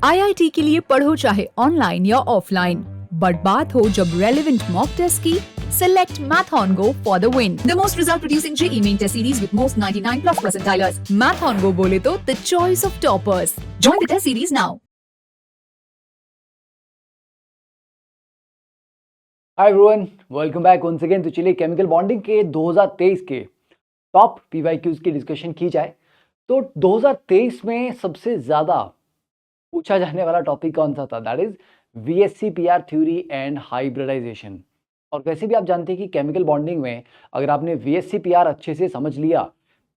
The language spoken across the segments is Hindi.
आईआईटी के लिए पढ़ो चाहे ऑनलाइन या ऑफलाइन, बट बात हो जब रेलेवेंट मॉक टेस्ट की, select Mathon Go for the win. The most result producing JEE main test series with most 99 plus percentilers. Mathon Go बोले तो the choice of toppers. Join the test series now. Hi everyone, welcome back once again. तो चलिए केमिकल बॉन्डिंग के 2023 के टॉप पीवाईक्यूज की डिस्कशन की जाए। तो 2023 में सबसे ज़्यादा पूछा जाने वाला टॉपिक कौन सा था? That is VSC-PR theory and hybridisation. और वैसे भी आप जानते हैं कि केमिकल बॉन्डिंग में अगर आपने VSC-PR अच्छे से समझ लिया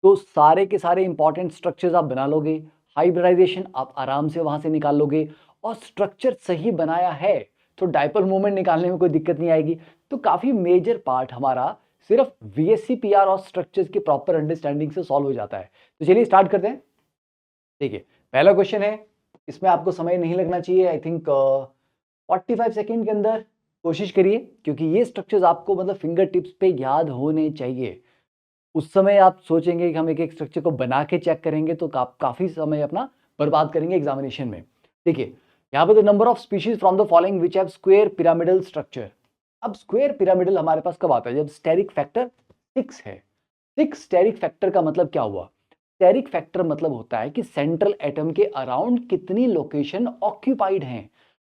तो सारे के सारे इंपॉर्टेंट स्ट्रक्चर्स आप बना लोगे, हाइब्रिडाइजेशन आप आराम से वहां से निकाल लोगे, और स्ट्रक्चर सही बनाया है तो डाइपोल मोमेंट निकालने में कोई दिक्कत नहीं आएगी। तो काफी मेजर पार्ट हमारा सिर्फ VSC-PR और स्ट्रक्चर्स की प्रॉपर अंडरस्टैंडिंग से सॉल्व हो जाता है। तो चलिए स्टार्ट करते हैं। देखिए पहला क्वेश्चन है, इसमें आपको समय नहीं लगना चाहिए। आई थिंक 45 सेकेंड के अंदर कोशिश करिए, क्योंकि ये स्ट्रक्चर्स आपको मतलब फिंगर टिप्स पे याद होने चाहिए। उस समय आप सोचेंगे कि हम एक एक स्ट्रक्चर को बना के चेक करेंगे तो काफी समय अपना बर्बाद करेंगे एग्जामिनेशन में। देखिए यहाँ पे the number of species from the following which have square pyramidal structure. अब स्क्वायर पिरामिडल हमारे पास कब आता है? जब स्टेरिक फैक्टर 6 है। 6 स्टेरिक फैक्टर का मतलब क्या हुआ? स्टेरिक फैक्टर मतलब होता है कि सेंट्रल एटम के अराउंड कितनी लोकेशन ऑक्यूपाइड हैं।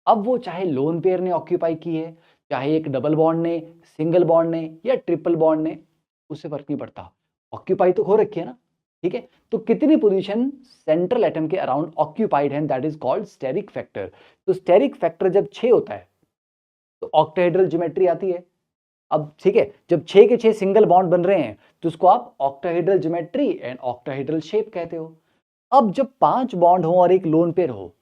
अब वो चाहे लोन पेयर ने ऑक्यूपाई की है, चाहे एक डबल बॉन्ड ने, सिंगल बॉन्ड ने या ट्रिपल बॉन्ड ने, उससे फर्क नहीं पड़ता, ऑक्यूपाई तो हो रखी है ना। ठीक है, तो कितनी पोजीशन सेंट्रल एटम के अराउंड ऑक्यूपाइड है, that is called steric factor. तो स्टेरिक फैक्टर जब 6 होता है तो ऑक्टाहेड्रल ज्योमेट्री आती है। अब ठीक है, जब 6 के 6 सिंगल बॉन्ड बन रहे हैं तो उसको आप octahedral geometry and octahedral shape कहते हो। अब जब 5 बॉन्ड हो और एक लोन पेयर हो,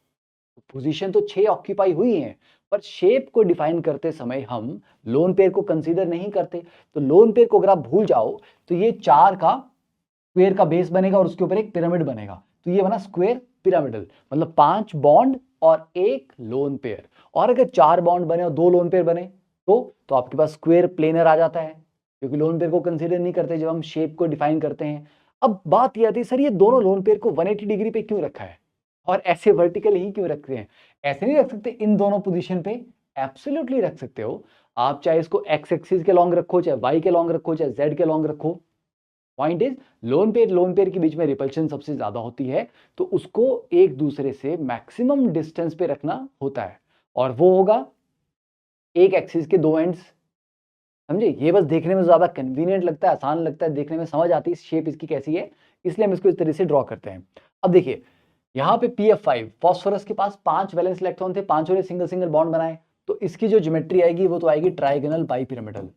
तो पोजीशन तो 6 ऑक्यूपाई हुई है, पर शेप को डिफाइन करते समय हम लोन पेयर को कंसीडर नहीं करते। तो लोन पेयर को अगर आप भूल जाओ तो ये 4 का स्क्वायर का बेस बनेगा और उसके ऊपर एक पिरामिड बनेगा। तो ये बना स्क्वायर पिरामिडल, मतलब 5 बॉन्ड और एक लोन पेयर। और अगर 4 बॉन्ड बने और 2 लोन पेयर बने तो आपके पास स्क्वायर प्लेनर आ जाता है, क्योंकि लोन पेयर को कंसीडर नहीं करते जब हम शेप को डिफाइन करते हैं। अब बात यह आती है, सर ये दोनों लोन पेयर को 180 डिग्री पे क्यों रखा है और ऐसे वर्टिकल ही क्यों रखते हैं? ऐसे नहीं रख सकते इन दोनों पोजीशन पे? एब्सोल्युटली रख सकते हो। आप चाहे इसको एक्स एक्सिस के लॉन्ग रखो, चाहे वाई के लॉन्ग रखो, चाहे जेड के लॉन्ग रखो। पॉइंट इज लोन पेयर के बीच में रिपल्शन सबसे ज्यादा होती है, तो उसको एक दूसरे से मैक्सिमम डिस्टेंस पे रखना होता है, और वो होगा एक एक्सिस के 2 एंड्स। समझे? ये बस देखने में ज्यादा कन्वीनियंट लगता है, आसान लगता है, देखने में समझ आती है शेप इसकी कैसी है, इसलिए हम इसको इस तरह से ड्रॉ करते हैं। अब देखिए यहाँ पे PF5 फॉस्फोरस के पास 5 वैलेंस इलेक्ट्रॉन थे, 5 ने सिंगल सिंगल बॉन्ड बनाए, तो इसकी जो ज्योमेट्री आएगी वो तो आएगी trigonal bipyramidal.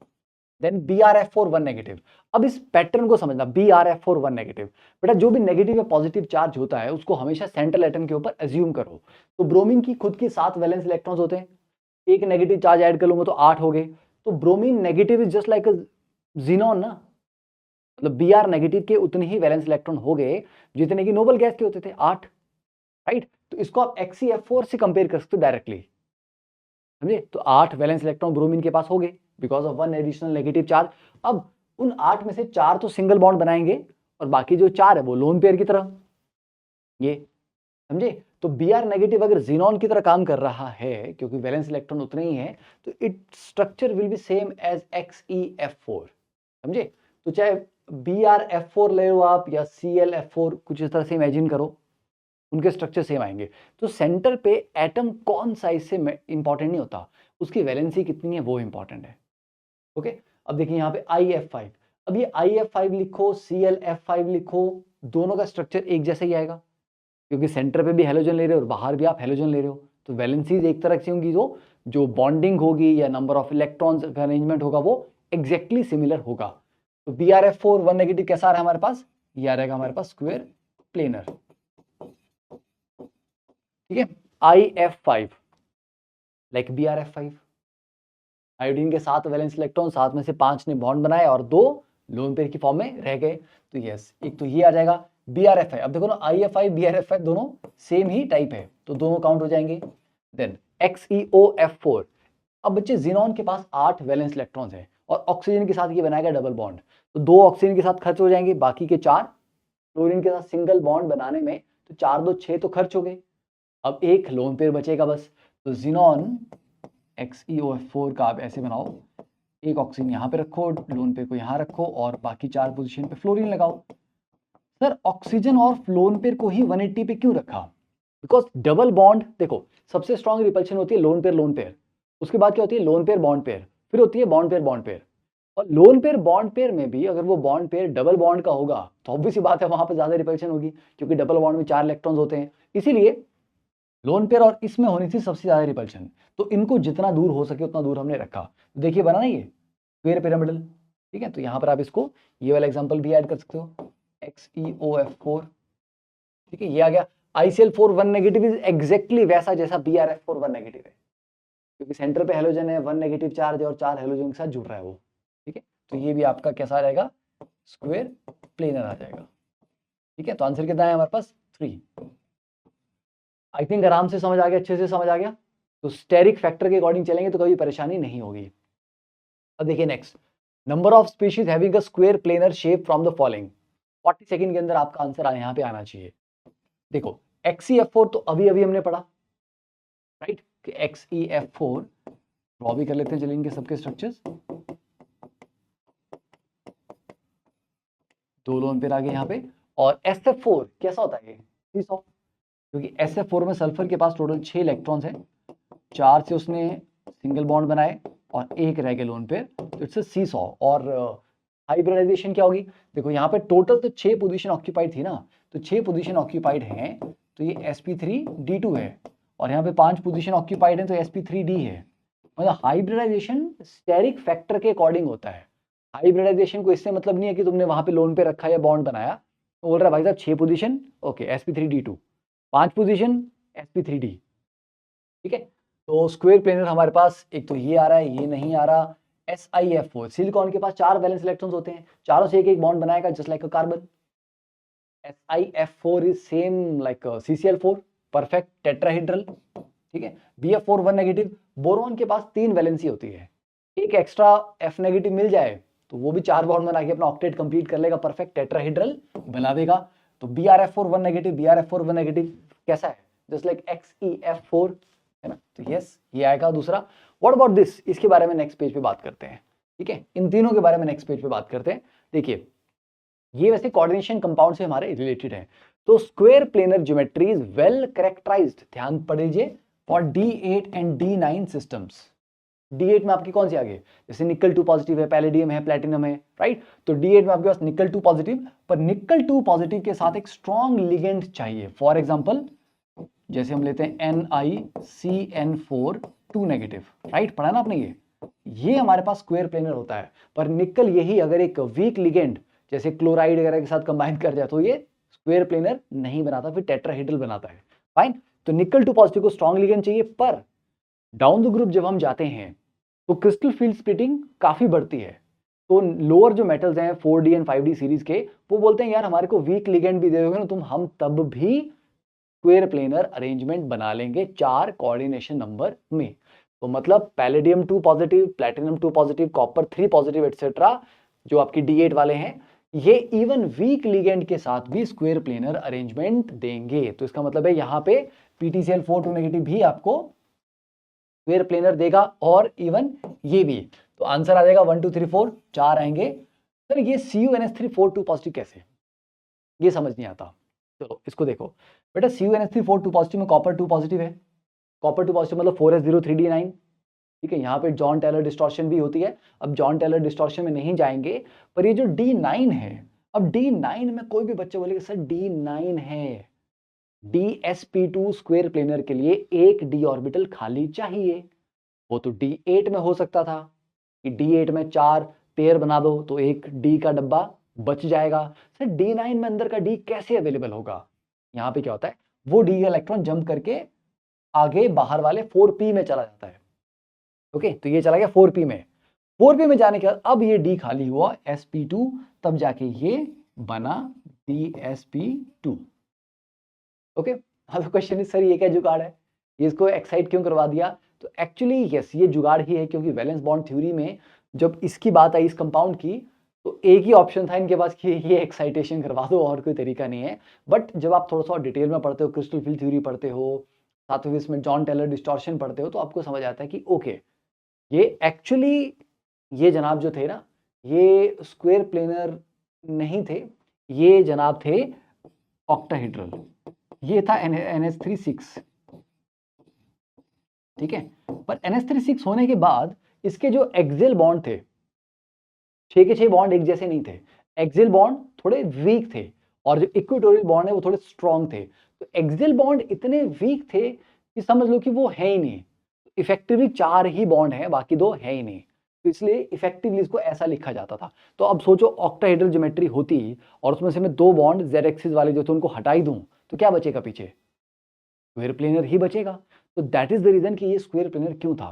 Then BrF4 1 negative. अब इस पैटर्न को समझना, BrF4 1 नेगेटिव। बेटा जो भी नेगेटिव या पॉजिटिव चार्ज होता है उसको हमेशा सेंट्रल एटम के ऊपर एज्यूम करो। तो ब्रोमीन की खुद की 7 वैलेंस इलेक्ट्रॉन्स होते हैं, एक नेगेटिव चार्ज ऐड कर लूंगा तो 8 हो गए। तो bromine negative is just like a xenon ना, मतलब Br नेगेटिव के उतने ही वैलेंस इलेक्ट्रॉन हो गए जितने की नोबल गैस के होते थे, 8। राइट, तो इसको आप XeF4 से कंपेयर कर सकते हो डायरेक्टली। समझे? तो 8 वैलेंस इलेक्ट्रॉन ब्रोमीन के पास हो गए because of 1 additional negative charge. अब उन 8 में से 4 तो सिंगल बॉन्ड बनाएंगे और बाकी जो 4 है वो लोन पेयर की तरह। ये समझे? तो Br नेगेटिव अगर जीनॉन की तरह काम कर रहा है, क्योंकि वैलेंस इलेक्ट्रॉन उतने ही है, तो it structure will be same as XeF4। समझे? तो चाहे BrF4 ले लो आप या ClF4, कुछ इस तरह से इमेजिन करो, उनके स्ट्रक्चर सेम आएंगे। तो सेंटर पे एटम कौन सा इससे इंपॉर्टेंट नहीं होता, उसकी वैलेंसी कितनी है वो इंपॉर्टेंट है। ओके, अब देखिए यहाँ पे IF5। अब ये IF5 लिखो, ClF5 लिखो, दोनों का स्ट्रक्चर एक जैसा ही आएगा, क्योंकि सेंटर पे भी हेलोजन ले रहे हो और बाहर भी आप हेलोजन ले रहे हो, तो वैलेंसीज एक तरह से होंगी। तो जो बॉन्डिंग होगी या नंबर ऑफ इलेक्ट्रॉन्स अरेंजमेंट होगा वो एग्जैक्टली सिमिलर होगा। तो BrF4 1 नेगेटिव कैसा आ रहा है हमारे पास? ये आ रहेगा हमारे पास स्क्वायर प्लेनर। ठीक है, IF5 लाइक BrF5। आयोडीन के 7 वैलेंस इलेक्ट्रॉन, 7 में से 5 ने बॉन्ड बनाए और 2 लोन पेयर की फॉर्म में रह गए। तो यस, एक तो ये आ जाएगा BrF5। अब देखो ना, IF5 BrF5 दोनों सेम ही टाइप है, तो दोनों काउंट हो जाएंगे। Then XeOF4। अब बच्चे जीनॉन के पास 8 वैलेंस इलेक्ट्रॉन्स हैं और ऑक्सीजन के साथ ये बनाएगा डबल बॉन्ड, तो 2 ऑक्सीजन के साथ खर्च हो जाएंगे, बाकी के 4 क्लोरीन के साथ सिंगल बॉन्ड बनाने में, तो 4 2 6 तो खर्च हो गए। अब एक लोन पेयर बचेगा बस, तो जिनॉन XeOF4 का आप ऐसे बनाओ, एक ऑक्सीजन यहाँ पे रखो, लोन पेयर को यहाँ रखो और बाकी 4 पोजीशन पे फ्लोरीन लगाओ। सर ऑक्सीजन और लोन पेयर को ही 180 पे क्यों रखा? बिकॉज डबल बॉन्ड, देखो सबसे स्ट्रॉन्ग रिपल्शन होती है लोन पेयर, उसके बाद क्या होती है लोन पेयर बॉन्ड पेयर, फिर होती है बॉन्ड पेयर। और लोन पेयर बॉन्ड पेयर में भी अगर वो बॉन्ड पेयर डबल बॉन्ड का होगा तो ऑब्वियस सी बात है वहां पर ज्यादा रिपल्शन होगी, क्योंकि डबल बॉन्ड में 4 इलेक्ट्रॉन्स होते हैं, इसीलिए लोन पेयर और इसमें होनी थी सबसे ज्यादा रिपल्शन। तो इनको जितना दूर हो सके उतना दूर हमने रखा। तो देखिए बना ना ये स्क्वायर पिरामिडल, ठीक है। तो यहाँ पर आप इसको ये वाला एग्जांपल भी ऐड कर सकते हो, XeOF4, ठीक है, ये आ गया। ICl4 1 नेगेटिव इज एग्जैक्टली वैसा जैसा BrF4 1 नेगेटिव है, क्योंकि सेंटर पे हेलोजन है, 1 नेगेटिव चार्ज है और 4 हेलोजन के साथ जुड़ रहा है वो, ठीक है। तो ये भी आपका कैसा आ जाएगा, स्क्वायर प्लेनर आ जाएगा, ठीक है। तो आंसर कितना है हमारे पास 3। आई थिंक आराम से समझ आ गया, अच्छे से समझ आ गया। तो स्टेरिक फैक्टर के अकॉर्डिंग चलेंगे तो कभी परेशानी नहीं होगी। अब देखिए next, number of species having a square planar shape from the following. 40 second के अंदर आपका आंसर यहाँ पे आना चाहिए। देखो XeF4 तो अभी अभी हमने पढ़ा, राइट, कि XeF4 ड्रॉ भी कर लेते हैं, चलिए इनके सबके स्ट्रक्चर्स। 2 लोन पेयर आ गए यहाँ पे। और SF4 कैसा होता है, सीसॉ, क्योंकि SF4 में सल्फर के पास टोटल 6 इलेक्ट्रॉन्स हैं, 4 से उसने सिंगल बॉन्ड बनाए और 1 रह गए लोन पेयर, तो इट्स अ सीसॉ। और हाइब्रिडाइजेशन क्या होगी, देखो यहाँ पे टोटल तो 6 पोजीशन ऑक्यूपाइड थी ना, तो 6 पोजीशन ऑक्यूपाइड हैं, तो ये sp3d2 है, और यहाँ पे 5 पोजीशन ऑक्यूपाइड है तो sp3d है। मतलब हाइब्रिडाइजेशन स्टेरिक फैक्टर के अकॉर्डिंग होता है। हाइब्रिडाइजेशन को इससे मतलब नहीं है कि तुमने वहां पे लोन पे रखा या बॉन्ड बनाया, तो बोल रहा है भाई साहब 6 position okay sp3d2, 5 position sp3d, ठीक है। तो स्क्वायर प्लेनर हमारे पास एक तो ये आ रहा है, ये नहीं आ रहा। SiF4 सिलिकॉन के पास 4 वैलेंस इलेक्ट्रॉन्स होते हैं, चारों से एक एक बॉन्ड बनाएगा just like a carbon. SiF4 is same like CCl4, perfect tetrahedral, ठीक है। BF4 1 नेगेटिव, बोरॉन के पास 3 वैलेंसी होती है, एक एक्स्ट्रा F नेगेटिव मिल जाए तो वो भी 4 बॉन्ड बना के अपना ऑक्टेट कंप्लीट कर लेगा, परफेक्ट टेट्राहेड्रल बना देगा। तो BrF4 1 नेगेटिव, BrF4 1 नेगेटिव कैसा है, जस्ट लाइक XeF4, है ना। तो यस ये आएगा दूसरा। व्हाट अबाउट दिस, इसके बारे में नेक्स्ट पेज पे बात करते हैं, ठीक है। इन तीनों के बारे में नेक्स्ट पेज पे बात करते हैं। देखिए ये वैसे कोऑर्डिनेशन कंपाउंड से हमारे रिलेटेड है। तो square planar geometry is well characterised, ध्यान पढ़ लीजिए, for D8 and D9 systems. D8 में आपकी कौन सी आ गई, जैसे निकल 2 पॉजिटिव है, पैलेडियम है, प्लेटिनम है, राइट। तो D8 में आपके पास निकल 2 पॉजिटिव, पर निकल 2 पॉजिटिव के साथ एक स्ट्रॉन्ग लिगेंड चाहिए। फॉर एग्जांपल जैसे हम लेते हैं NiCN4 2 नेगेटिव, राइट, पढ़ा ना आपने ये हमारे पास स्क्वायर प्लेनर होता है। पर निकल यही अगर एक वीक लिगेंड जैसे क्लोराइड वगैरह के साथ कंबाइन कर जाए तो ये स्क्वायर प्लेनर नहीं बनाता, फिर टेट्राहेड्रल बनाता है, फाइन। तो निकल 2 पॉजिटिव को स्ट्रॉन्ग लिगेंड चाहिए, पर डाउन द ग्रुप जब हम जाते हैं तो क्रिस्टल फील्ड स्प्लिटिंग काफी बढ़ती है। तो लोअर जो मेटल्स हैं 4D एंड 5D सीरीज के, वो बोलते हैं यार हमारे को वीक लिगेंड भी दे दोगे ना तुम, हम तब भी स्क्वायर प्लेनर अरेंजमेंट बना लेंगे 4 कोऑर्डिनेशन नंबर में। तो मतलब palladium 2 positive, platinum 2 positive, copper 3 positive etcetera, जो आपकी D8 वाले हैं, ये इवन वीक लिगेंड के साथ भी स्क्वायर प्लेनर अरेंजमेंट देंगे। तो इसका मतलब है यहाँ पे PtCl4 2 नेगेटिव भी आपको स्क्वायर प्लेनर देगा, और इवन ये भी। तो आंसर आ जाएगा 1 2 3 4, 4 आएंगे। सर ये CuNH3 4 2 पॉजिटिव कैसे, ये समझ नहीं आता। चलो इसको देखो बेटा, CuNH3 4 2 पॉजिटिव में कॉपर 2 पॉजिटिव है, कॉपर 2 पॉजिटिव मतलब 4s03d9, ठीक है। यहाँ पे जॉन टेलर डिस्टॉर्शन भी होती है। अब जॉन टेलर डिस्टॉर्शन में नहीं जाएंगे, पर ये जो D9 है, अब D9 में कोई भी बच्चे बोलेगा सर D9 है, DsP2 स्क्वायर प्लेनर के लिए एक d ऑर्बिटल खाली चाहिए। वो तो D8 में हो सकता था कि D8 में 4 पेयर बना दो तो एक d का डब्बा बच जाएगा। सर D9 में अंदर का d कैसे अवेलेबल होगा, यहाँ पे क्या होता है, वो d इलेक्ट्रॉन जंप करके आगे बाहर वाले 4p में चला जाता है, ओके। तो ये चला गया 4p में, 4p में जाने के बाद अब ये d खाली हुआ sp2, तब जाके ये बना dsp2, ओके। अब क्वेश्चन इज सर ये क्या जुगाड़ है, ये इसको एक्साइट क्यों करवा दिया। तो एक्चुअली यस ये जुगाड़ ही है, क्योंकि वैलेंस बॉन्ड थ्योरी में जब इसकी बात आई इस कंपाउंड की, तो एक ही ऑप्शन था इनके पास कि ये एक्साइटेशन करवा दो, और कोई तरीका नहीं है। बट जब आप थोड़ा सा डिटेल में पढ़ते हो, क्रिस्टल फील्ड थ्योरी पढ़ते हो, सातवें इसमें जॉन टेलर डिस्टॉर्शन पढ़ते हो तो आपको समझ आता है कि ओके, ये एक्चुअली ये जनाब जो थे ना, ये स्क्वायर प्लेनर नहीं थे, ये जनाब थे ऑक्टाहेड्रल। ये था NH36, ठीक है। पर NH36 होने के बाद इसके जो एक्सियल बॉन्ड थे, 6 के 6 बॉन्ड एक जैसे नहीं थे, एक्सियल बॉन्ड थोड़े वीक थे और जो इक्वेटोरियल बॉन्ड है वो थोड़े स्ट्रॉन्ग थे। तो एक्सियल बॉन्ड इतने वीक थे कि समझ लो कि वो है ही नहीं, इफेक्टिवली 4 ही बॉन्ड है, बाकी 2 है ही नहीं। तो इसलिए इफेक्टिवली इसको ऐसा लिखा जाता था। तो अब सोचो ऑक्टाहेड्रल ज्योमेट्री होती और उसमें से मैं 2 बॉन्ड जेड एक्सिस वाले जो थे उनको हटाई दूं तो क्या बचेगा पीछे? स्क्वायर प्लेनर ही बचेगा। तो दैट इज द रीजन कि ये स्क्वायर प्लेनर क्यों था।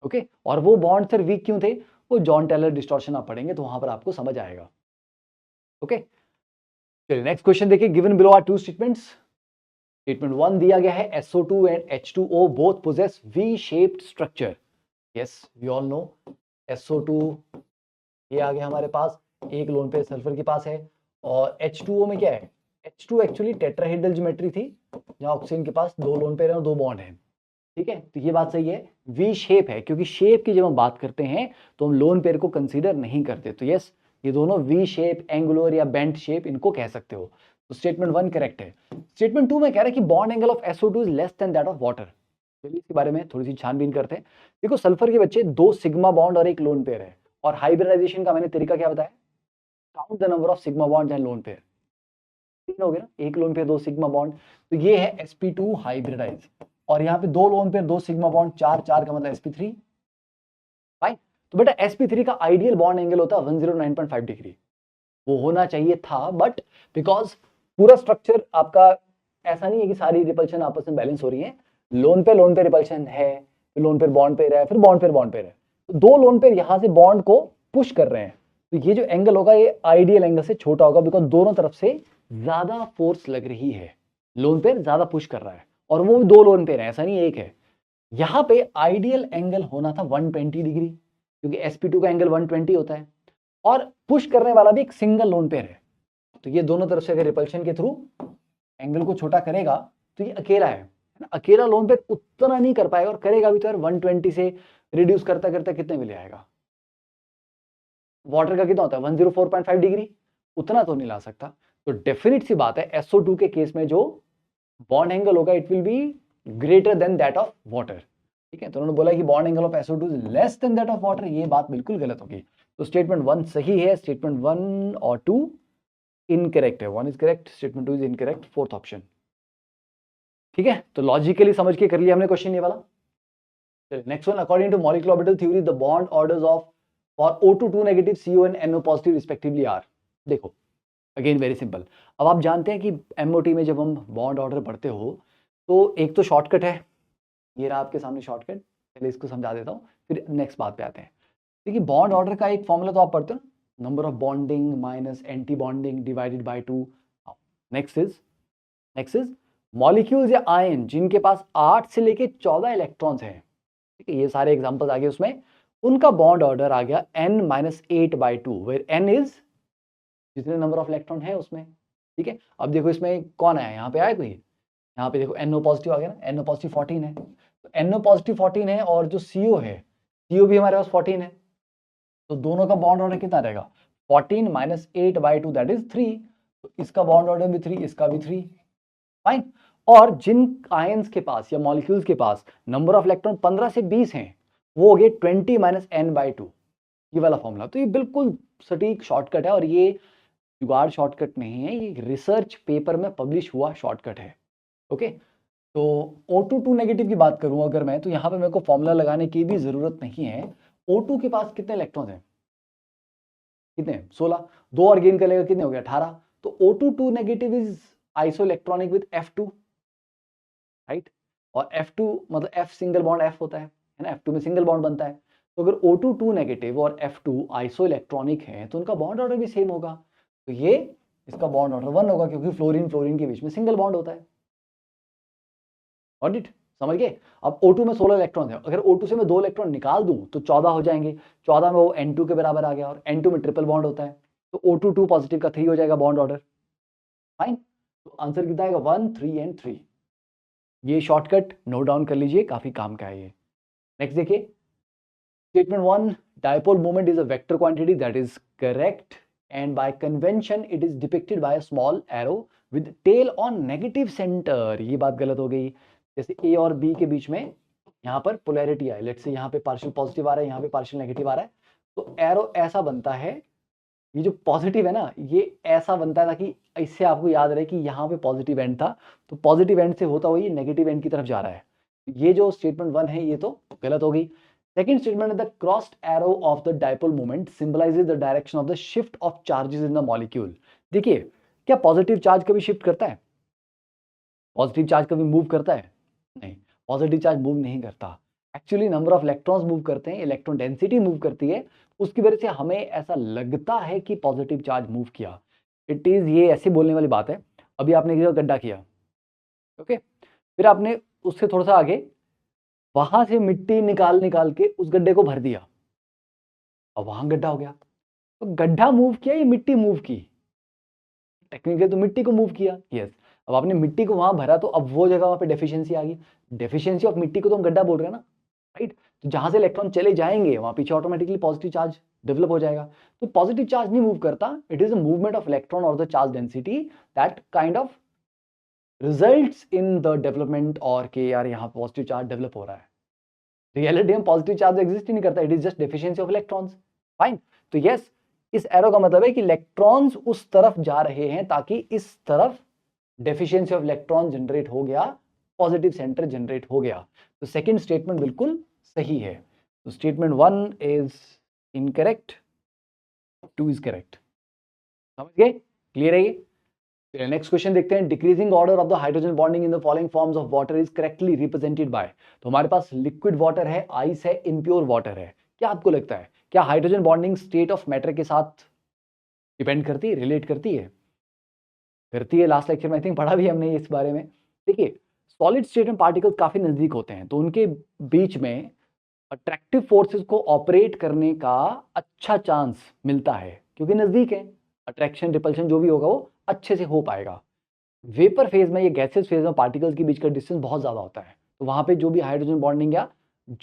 ओके, और वो बॉन्ड सर वीक क्यों थे? वो जॉन टेलर डिस्टॉर्शन आप पढ़ेंगे तो वहां पर आपको समझ आएगा। ओके, चलिए नेक्स्ट क्वेश्चन देखिए। Given below are two statements. Statement 1 दिया गया है SO2 and H2O both possess V shaped structure. Yes, we all know SO2 ये आ गया हमारे पास, एक लोन पेयर सल्फर के पास है, और H2O में क्या है? H2 एक्चुअली टेट्राहेड्रल ज्योमेट्री थी जहां ऑक्सीजन के पास 2 लोन पेयर और 2 बॉन्ड है। ठीक है, तो ये बात सही है। वी शेप है क्योंकि शेप की जब हम बात करते हैं तो हम लोन पेयर को कंसीडर नहीं करते। तो यस, ये दोनों वी शेप, एंगुलर या बेंट शेप इनको कह सकते हो। तो स्टेटमेंट 1 करेक्ट है। स्टेटमेंट 2 में कह रहा है कि bond angle of SO2 is less then that of water. चलिए इसके बारे में थोड़ी सी छानबीन करते हैं। देखो सल्फर के बच्चे 2 सिग्मा बॉन्ड और एक लोन पेयर है, और हाइब्रिडाइजेशन का मैंने तरीका क्या बताया? Count the number of sigma bond and lone pair. तीन हो गए ना, एक लोन पेयर 2 सिग्मा बॉन्ड, तो ये है sp2 हाइब्रिडाइज, और यहाँ पे 2 लोन पेयर 2 सिग्मा बॉन्ड, 4 4 का मतलब sp3। फाइन। तो बेटा sp3 का आइडियल बॉन्ड एंगल होता है 109.5 डिग्री, वो होना चाहिए था, बट बिकॉज पूरा स्ट्रक्चर आपका ऐसा नहीं है कि सारी रिपल्शन आपस में बैलेंस हो रही है। लोन पे रिपल्शन है, फिर लोन पे बॉन्ड पेयर है, फिर बॉन्ड पेयर है, तो 2 लोन पेयर यहां से बॉन्ड को पुश कर रहे हैं। तो ये जो एंगल होगा ये आइडियल एंगल से छोटा होगा, बिकॉज दोनों तरफ से ज्यादा फोर्स लग रही है, लोन पेयर ज्यादा पुश कर रहा है, और वो 2 लोन पेयर है, ऐसा नहीं एक है। यहां पे आइडियल एंगल होना था 120 डिग्री, क्योंकि sp2 का एंगल 120 होता है, और पुश करने वाला भी एक सिंगल लोन पेयर है। तो ये दोनों तरफ से अगर रिपल्शन के थ्रू एंगल को छोटा करेगा तो ये अकेला है ना, अकेला लोन पेयर उतना नहीं कर पाएगा, और करेगा भी तो यार 120 से रिड्यूस करता करता कितने में ले आएगा? वाटर का कितना होता है 104.5 डिग्री, उतना तो नहीं ला सकता। तो डेफिनेट सी बात है SO2 के केस में जो बॉन्ड एंगल होगा it will be greater than that of water. ठीक है, तो उन्होंने बोला कि bond angle of SO2 is less then that of water, ये बात बिल्कुल गलत होगी। तो स्टेटमेंट 1 सही है, स्टेटमेंट 1 और 2 इनकरेक्ट है। 1 is correct, statement 2 is incorrect, fourth option. ठीक है, तो लॉजिकली समझ के कर लिया हमने क्वेश्चन ये वाला। चलिए next one. According to molecular orbital theory the bond orders of for O2 2 negative, CO and NO positive respectively are. देखो अगेन वेरी सिंपल। अब आप जानते हैं कि MOT में जब हम बॉन्ड ऑर्डर पढ़ते हो तो एक तो शॉर्टकट है, ये रहा आपके सामने शॉर्टकट, पहले इसको समझा देता हूँ फिर नेक्स्ट बात पे आते हैं। देखिए बॉन्ड ऑर्डर का एक फॉर्मूला तो आप पढ़ते हो ना, number of bonding minus anti bonding divided by 2। Next is molecules या आयन जिनके पास 8 से लेके 14 इलेक्ट्रॉन्स हैं, ठीक है, ये सारे एग्जांपल्स आ गए उसमें, उनका बॉन्ड ऑर्डर आ गया n-8/2 वेयर n इज जितने नंबर ऑफ इलेक्ट्रॉन है उसमें। ठीक है, अब देखो इसमें कौन आया, यहाँ पे आया कोई, यहाँ पे देखो NO पॉजिटिव आ गया ना, NO पॉजिटिव 14 है, तो NO पॉजिटिव 14 है, और जो CO है, CO भी हमारे पास 14 है, तो दोनों का बॉन्ड ऑर्डर कितना रहेगा 14 - 8/2 दैट इज 3। तो इसका बॉन्ड ऑर्डर भी 3, इसका भी 3। फाइन। और जिन आयंस के पास या मॉलिक्यूल्स के पास नंबर ऑफ इलेक्ट्रॉन 15 से 20 हैं वो हो गए 20 - n/2, ये वाला फॉर्मूला। तो ये बिल्कुल सटीक शॉर्टकट है, और ये जुगाड़ शॉर्टकट नहीं है, ये रिसर्च पेपर में पब्लिश हुआ शॉर्टकट है। ओके, तो O2 2 नेगेटिव की बात करूं अगर मैं, तो यहां पे मेरे को फॉर्मूला लगाने की भी जरूरत नहीं है। O2 के पास कितने इलेक्ट्रॉन हैं, कितने 16, 2 और गेन कर लेगा, कितने हो गए 18। तो O2 2 negative is isoelectronic with F2, right, और F2 मतलब F सिंगल बॉन्ड F होता है ना, F2 में सिंगल बॉन्ड बनता है। तो अगर O2 2 नेगेटिव और F2 आइसोइलेक्ट्रॉनिक है तो उनका बॉन्ड ऑर्डर भी सेम होगा, तो ये इसका बॉन्ड ऑर्डर 1 होगा, क्योंकि फ्लोरीन फ्लोरीन के बीच में सिंगल बॉन्ड होता है। Got it? समझ गए? अब O2 में 16 इलेक्ट्रॉन है, अगर O2 से मैं 2 इलेक्ट्रॉन निकाल दूं तो 14 हो जाएंगे, 14 में वो N2 के बराबर आ गया, और N2 में ट्रिपल बॉन्ड होता है, तो O2 2 पॉजिटिव का 3 हो जाएगा बॉन्ड ऑर्डर। फाइन, तो आंसर कितना आएगा 1 3 एंड 3। ये शॉर्टकट नोट डाउन कर लीजिए, काफी काम का है ये। नेक्स्ट देखिए, statement 1, dipole moment is a vector quantity, that is correct, and by convention it is depicted by a small arrow with tail on negative centre. ये बात गलत हो गई। जैसे ए और बी के बीच में यहाँ पर पोलैरिटी है, लेट्स से यहाँ पे पार्शियल पॉजिटिव आ रहा है, यहाँ पे पार्शियल नेगेटिव आ रहा है, तो एरो ऐसा बनता है, ये जो पॉजिटिव है ना, ये ऐसा बनता है ताकि इससे आपको याद रहे कि यहाँ पे पॉजिटिव एंड था, तो पॉजिटिव एंड से होता हुआ ये नेगेटिव एंड की तरफ जा रहा है। ये जो स्टेटमेंट 1 है ये तो गलत हो गई। सेकंड स्टेटमेंट है the crossed arrow of the dipole moment symbolizes the direction of the shift of charges in the molecule. देखिए, क्या पॉजिटिव चार्ज कभी शिफ्ट करता है? पॉजिटिव चार्ज कभी मूव करता है? नहीं, पॉजिटिव चार्ज मूव नहीं करता। Actually number of electrons move करते हैं, इलेक्ट्रॉन डेंसिटी मूव करती है, उसकी वजह से हमें ऐसा लगता है कि पॉजिटिव चार्ज मूव किया। इट इज, ये ऐसे बोलने वाली बात है। अभी आपने गड्ढा किया, ओके, फिर आपने उससे थोड़ा सा आगे वहां से मिट्टी निकाल निकाल के उस गड्ढे को भर दिया, अब वहां गड्ढा हो गया। तो गड्ढा मूव किया या मिट्टी मूव की? टेक्निकली तो मिट्टी को मूव किया, यस। अब आपने मिट्टी को वहां भरा तो अब वो जगह वहां पे डेफिशिएंसी आ गई। डेफिशिएंसी ऑफ मिट्टी को तो हम गड्ढा बोल रहे हैं ना, राइट। तो जहां से इलेक्ट्रॉन चले जाएंगे वहां पीछे ऑटोमेटिकली पॉजिटिव चार्ज डेवलप हो जाएगा। तो पॉजिटिव चार्ज नहीं मूव करता, it is a movement of electron और the charge density that kind of results in the development, और के यार यहाँ पॉजिटिव चार्ज डेवलप हो रहा है। रियलिटी में पॉजिटिव चार्ज एग्जिस्ट ही नहीं करता, it is just deficiency of electrons. Fine, तो यस, इस एरो का मतलब है कि इलेक्ट्रॉन्स उस तरफ जा रहे हैं ताकि इस तरफ डेफिशिएंसी ऑफ इलेक्ट्रॉन जनरेट हो गया, पॉजिटिव सेंटर जनरेट हो गया। तो सेकंड स्टेटमेंट बिल्कुल सही है। तो statement 1 is incorrect, 2 is correct. समझ गए? क्लियर है ये? नेक्स्ट क्वेश्चन देखते हैं। Decreasing order of the hydrogen bonding in the following forms of water is correctly represented by. तो हमारे पास लिक्विड वाटर है, आइस है, इम्प्योर वाटर है। क्या आपको लगता है, क्या hydrogen bonding state of matter के साथ डिपेंड करती है, रिलेट करती है? करती है। लास्ट लेक्चर में आई थिंक पढ़ा भी हमने इस बारे में। देखिए, सॉलिड स्टेट में पार्टिकल्स काफी नजदीक होते हैं, तो उनके बीच में अट्रैक्टिव फोर्सेस को ऑपरेट करने का अच्छा चांस मिलता है, क्योंकि नजदीक है। अट्रैक्शन रिपल्शन जो भी होगा वो अच्छे से हो पाएगा। वेपर फेज में या गैसेस फेज में पार्टिकल्स के बीच का डिस्टेंस बहुत ज्यादा होता है, तो वहां पे जो भी हाइड्रोजन बॉन्डिंग या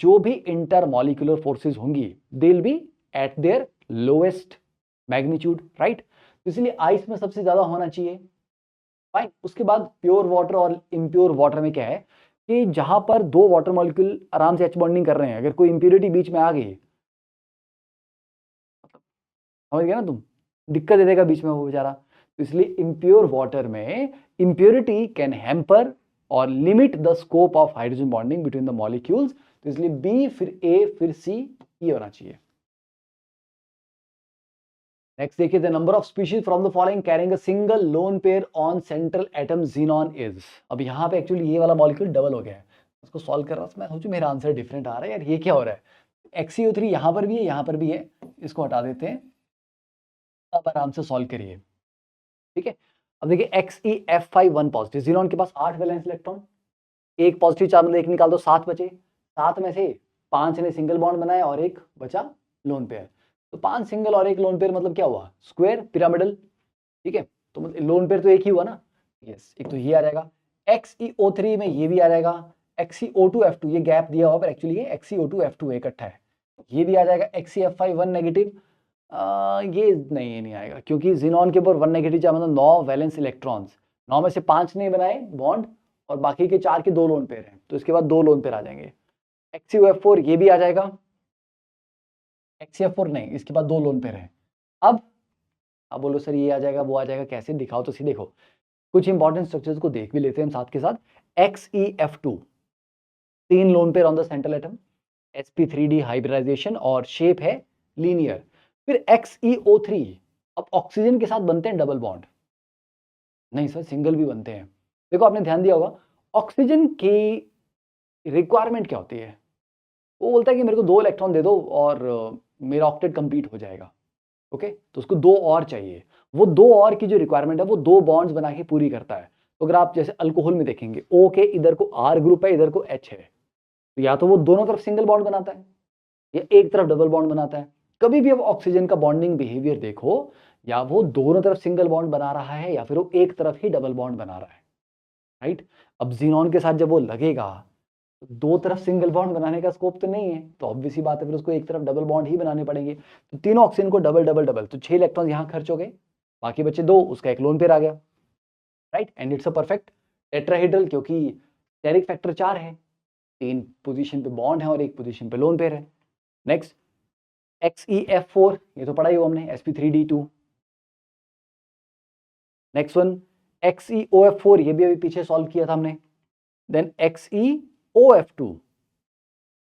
जो भी इंटरमॉलिक्यूलर फोर्सेस होंगी they will be eight there lowest magnitude, right. इसलिए आइस में सबसे ज्यादा होना चाहिए। फाइन, उसके बाद प्योर वाटर और इम्प्योर वाटर में क्या है कि जहां पर दो वाटर मॉलिक्यूल आराम से एच बॉन्डिंग कर रहे हैं, अगर कोई इंप्योरिटी बीच में आ गई, समझ गया ना तुम, दिक्कत दे देगा बीच में वो बेचारा। तो इसलिए इम्प्योर वाटर में इंप्योरिटी कैन हैम्पर और limit the scope of hydrogen bonding between the molecules. तो इसलिए बी, फिर ए, फिर सी, ये होना चाहिए। नेक्स्ट देखिए, the number of species from the following carrying a single loan pair on central atom xenon is. अब यहाँ पे एक्चुअली ये वाला मॉलिक्यूल डबल हो गया है, उसको सॉल्व कर रहा था मैं, सोचू मेरा आंसर डिफरेंट आ रहा है यार, ये क्या हो रहा है। XeO3 यहाँ पर भी है, यहाँ पर भी है, इसको हटा देते हैं। अब आराम से सॉल्व करिए, ठीक है। अब देखिए XeF5 1 पॉजिटिव, ज़ीनॉन के पास 8 वैलेंस इलेक्ट्रॉन, एक पॉजिटिव चार्ज में एक निकाल दो, 7 बचे। 7 में से 5 ने सिंगल बॉन्ड बनाया और एक बचा लोन पेयर। तो 5 सिंगल और एक लोन पेयर मतलब क्या हुआ, स्क्वायर पिरामिडल, ठीक है। तो मतलब लोन पेयर तो एक ही हुआ ना, यस। एक तो ये आ जाएगा, XeO3 में ये भी आ जाएगा, XeO2F2 ये गैप दिया हुआ पर एक्चुअली ये XeO2F2 इकट्ठा है, ये भी आ जाएगा। XeF5 1 नेगेटिव, ये नहीं, ये नहीं आएगा, क्योंकि ज़ीनॉन के ऊपर 1 नेगेटिव चार्ज मतलब 9 वैलेंस इलेक्ट्रॉन्स, 9 में से 5 ने बनाए बॉन्ड और बाकी के 4 के 2 लोन पेयर हैं, तो इसके बाद 2 लोन पेयर आ जाएंगे। XeOF4 ये भी आ जाएगा, XeF4 नहीं, इसके बाद 2 लोन पेयर हैं। अब बोलो सर ये आ जाएगा वो आ जाएगा, कैसे दिखाओ तो सी। देखो, कुछ इंपॉर्टेंट स्ट्रक्चर्स को देख भी लेते हैं हम साथ के साथ। XeF2 3 lone pair on the central atom, sp3d hybridisation और शेप है लीनियर। फिर XeO3 अब ऑक्सीजन के साथ बनते हैं डबल बॉन्ड, नहीं सर सिंगल भी बनते हैं। देखो आपने ध्यान दिया होगा, ऑक्सीजन की रिक्वायरमेंट क्या होती है, वो बोलता है कि मेरे को 2 इलेक्ट्रॉन दे दो और मेरा ऑक्टेट कंप्लीट हो जाएगा, ओके। तो उसको 2 और चाहिए, वो 2 और की जो रिक्वायरमेंट है वो 2 बॉन्ड्स बना के पूरी करता है। तो अगर आप जैसे अल्कोहल में देखेंगे, O के इधर को R ग्रुप है, इधर को H है, तो या तो वो दोनों तरफ सिंगल बॉन्ड बनाता है या एक तरफ डबल बॉन्ड बनाता है। कभी भी अब ऑक्सीजन का बॉन्डिंग बिहेवियर देखो, या वो दोनों तरफ सिंगल बॉन्ड बना रहा है या फिर वो एक तरफ ही डबल बॉन्ड बना रहा है। राइट। अब जीनॉन के साथ जब वो लगेगा तो दो तरफ सिंगल बॉन्ड बनाने का स्कोप तो नहीं है, तो ऑब्वियस ही बात है फिर उसको एक तरफ डबल बॉन्ड ही बनाने पड़ेंगे। तो तीनों ऑक्सीजन को डबल डबल डबल, तो 6 इलेक्ट्रॉन यहाँ खर्च हो गए, बाकी बचे 2, उसका एक लोन पेयर आ गया, right. And it's a perfect tetrahedral, क्योंकि स्टेरिक फैक्टर 4 है, 3 पोजीशन पे बॉन्ड है और 1 पोजीशन पे लोन पेयर है। नेक्स्ट XeF4, ये तो पढ़ा ही हो हमने, sp3d2। नेक्स्ट वन XeOF4, ये भी अभी पीछे सॉल्व किया था हमने। देन XeOF2,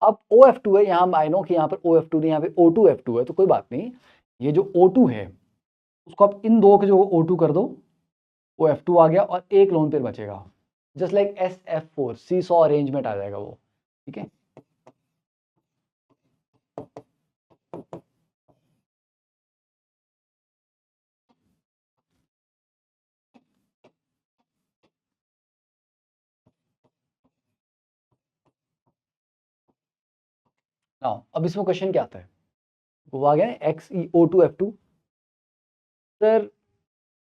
अब OF2 है यहाँ, आई नो कि यहाँ पर OF2 नहीं, यहाँ पे O2F2 है, तो कोई बात नहीं, ये जो O2 है उसको आप इन दो के जो O2 कर दो, OF2 आ गया और एक लोन पेयर बचेगा, जस्ट लाइक SF4, सी सॉ अरेंजमेंट आ जाएगा वो, ठीक है। नाउ अब इसमें क्वेश्चन क्या आता है, वो आ गया XeO2F2, सर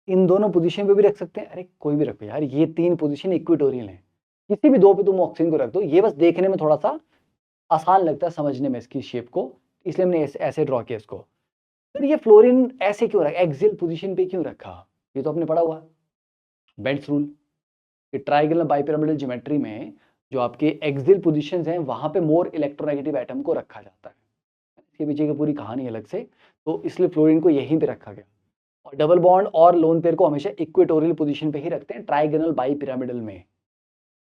इन दोनों पोजीशन पे भी रख सकते हैं, अरे कोई भी रखो यार, ये 3 पोजीशन इक्विटोरियल हैं, किसी भी 2 पे तुम ऑक्सीजन को रख दो, ये बस देखने में थोड़ा सा आसान लगता है समझने में इसकी शेप को, इसलिए हमने ऐसे ड्रॉ किया इसको। सर ये फ्लोरीन ऐसे क्यों रखा, एक्सियल पोजीशन पे क्यों रखा, ये तो आपने पढ़ा हुआ बेंट्स रूल कि ट्राइगोनल बाइपिरामिडल ज्योमेट्री में जो आपके एक्सियल पोजीशंस हैं वहां पे मोर इलेक्ट्रोनेगेटिव एटम को रखा जाता है, इसके पीछे की पूरी कहानी अलग से, तो इसलिए फ्लोरीन को यहीं पे रखा गया। और डबल बॉन्ड और लोन पेयर को हमेशा इक्वेटोरियल पोजीशन पे ही रखते हैं ट्राइगोनल बाइपिरामिडल में,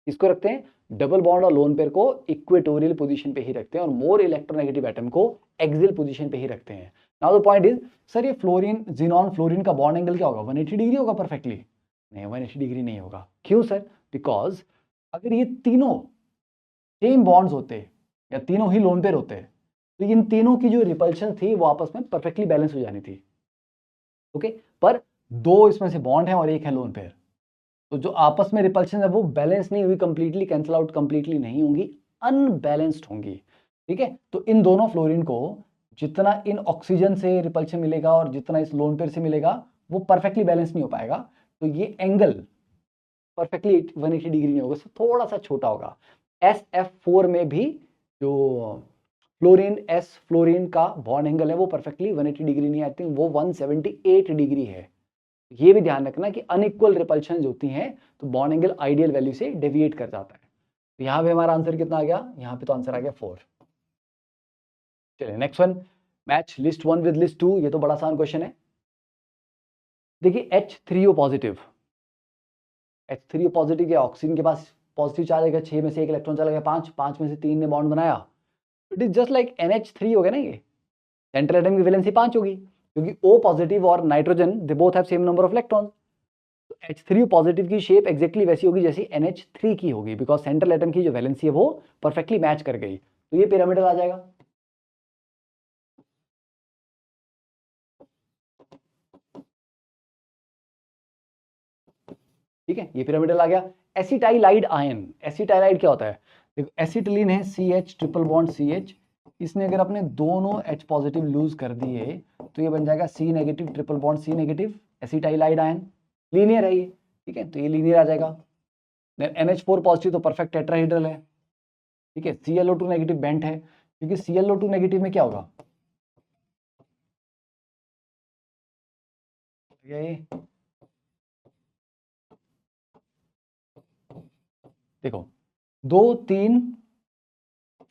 इसको रखते हैं डबल बॉन्ड और लोन पेयर को इक्वेटोरियल पोजीशन पे ही रखते हैं और मोर इलेक्ट्रोनेगेटिव एटम को एक्सियल पोजीशन पे ही रखते हैं। Now the point is, sir ये फ्लोरीन जीनॉन फ्लोरीन का बॉन्ड एंगल क्या होगा, 180 डिग्री होगा परफेक्टली, नहीं 180 डिग्री नहीं होगा, क्यों सर, बिकॉज अगर ये तीनों सेम बॉन्ड्स होते या तीनों ही लोन पेयर होते तो इन तीनों की जो रिपल्शन थी वो आपस में परफेक्टली बैलेंस हो जानी थी, ओके। पर 2 इसमें से बॉन्ड है और 1 है लोन पेयर, तो जो आपस में रिपल्शन है वो बैलेंस नहीं हुई, कंप्लीटली कैंसिल आउट कंप्लीटली नहीं होंगी, अनबैलेंस्ड होंगी, ठीक है। तो इन दोनों फ्लोरीन को जितना इन ऑक्सीजन से रिपल्शन मिलेगा और जितना इस लोन पेयर से मिलेगा वो परफेक्टली बैलेंस नहीं हो पाएगा, तो ये एंगल परफेक्टली 180 डिग्री नहीं होगा, थोड़ा सा छोटा होगा। SF4 में भी जो फ्लोरीन का बॉन्ड एंगल है वो परफेक्टली 180 डिग्री नहीं, आई थिंक वो 178 डिग्री है। ये भी ध्यान रखना कि अनइक्वल रिपल्शन होती हैं तो बॉन्ड एंगल आइडियल वैल्यू से डेविएट कर जाता है। तो यहाँ पे हमारा आंसर कितना आ गया, यहाँ पे तो आंसर आ गया 4। चलिए next one, match list 1 with list 2, ये तो बड़ा आसान क्वेश्चन है। देखिए H3O पॉजिटिव, H3O पॉजिटिव या ऑक्सीजन के पास पॉजिटिव चार्ज आएगा, 6 में से 1 इलेक्ट्रॉन चला गया 5, 5 में से 3 ने बॉन्ड बनाया, it is just like NH3 हो गया ना, ये सेंट्रल एटम की वैलेंसी 5 होगी क्योंकि O पॉजिटिव और nitrogen they both have same number of electrons, तो H3O पॉजिटिव की शेप एग्जैक्टली वैसी होगी जैसी NH3 की होगी, बिकॉज सेंट्रल एटम की जो वैलेंसी है वो परफेक्टली मैच कर गई, तो ये पिरामिडल आ जाएगा। ठीक है, ये पिरामिडल आ गया। एसिटाइलाइड आयन, एसिटाइलाइड क्या होता है, देखो एसिटिलीन है CH ट्रिपल बॉन्ड CH, इसने अगर अपने दोनों H पॉजिटिव लूज कर दिए तो ये बन जाएगा C negative triple bond C negative, acetylide ion, linear है ये, ठीक है, तो ये लीनियर आ जाएगा। NH4 पॉजिटिव तो परफेक्ट टेट्राहेड्रल है, ठीक है। ClO2 नेगेटिव बेंट है क्योंकि ClO2 नेगेटिव में क्या होगा, ये देखो 2 3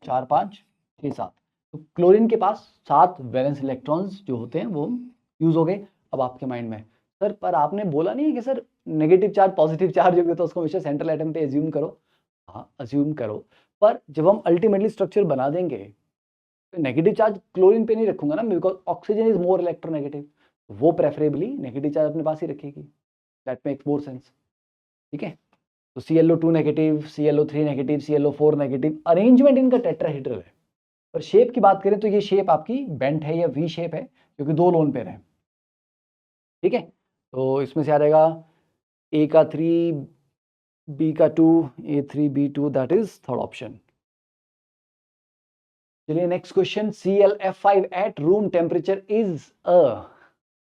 4 5 6 7, तो क्लोरीन के पास 7 वैलेंस इलेक्ट्रॉन्स जो होते हैं वो यूज हो गए। अब आपके माइंड में सर पर आपने बोला नहीं है कि sir negative charge positive charge हो गया तो उसको हमेशा सेंट्रल एटम पे एज्यूम करो, हाँ अज्यूम करो, पर जब हम अल्टीमेटली स्ट्रक्चर बना देंगे तो नेगेटिव चार्ज क्लोरीन पे नहीं रखूंगा ना, because oxygen is more electronegative, वो प्रेफरेबली नेगेटिव चार्ज अपने पास ही रखेगी, दैट मेक्स मोर सेंस, ठीक है। तो ClO2 negative, ClO3 negative, ClO4 negative, arrangement इनका टेट्राहेड्रल है, पर शेप की बात करें तो ये शेप आपकी बेंट है या वी शेप है क्योंकि 2 लोन पेयर है, ठीक है। तो इसमें से आ जाएगा A का 3, B का 2, A3 B2, that is third option. चलिए next question, ClF5 at room temperature is